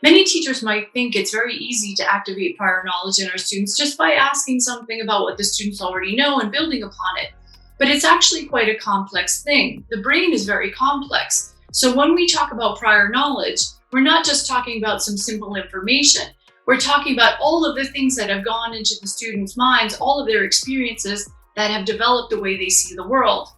Many teachers might think it's very easy to activate prior knowledge in our students just by asking something about what the students already know and building upon it. But it's actually quite a complex thing. The brain is very complex. So when we talk about prior knowledge, we're not just talking about some simple information. We're talking about all of the things that have gone into the students' minds, all of their experiences that have developed the way they see the world.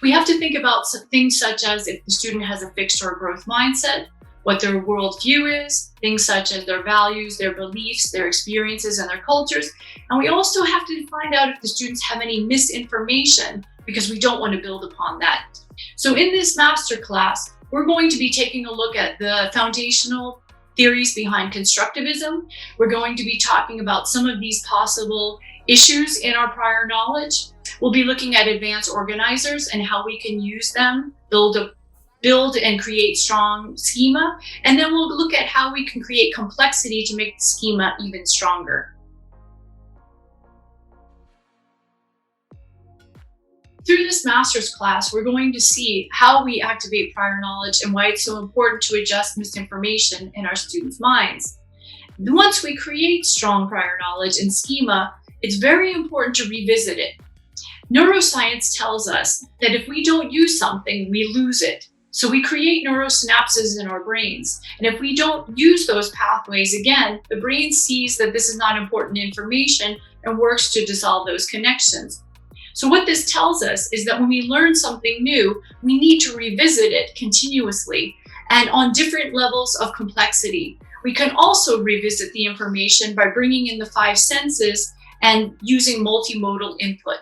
We have to think about things such as if the student has a fixed or growth mindset, what their worldview is, things such as their values, their beliefs, their experiences, and their cultures. And we also have to find out if the students have any misinformation, because we don't want to build upon that. So in this masterclass, we're going to be taking a look at the foundational theories behind constructivism. We're going to be talking about some of these possible issues in our prior knowledge. We'll be looking at advanced organizers and how we can use them, build and create strong schema, and then we'll look at how we can create complexity to make the schema even stronger. Through this master's class, we're going to see how we activate prior knowledge and why it's so important to adjust misinformation in our students' minds. Once we create strong prior knowledge and schema, it's very important to revisit it. Neuroscience tells us that if we don't use something, we lose it. So we create neurosynapses in our brains. And if we don't use those pathways again, the brain sees that this is not important information and works to dissolve those connections. So what this tells us is that when we learn something new, we need to revisit it continuously and on different levels of complexity. We can also revisit the information by bringing in the 5 senses and using multimodal input.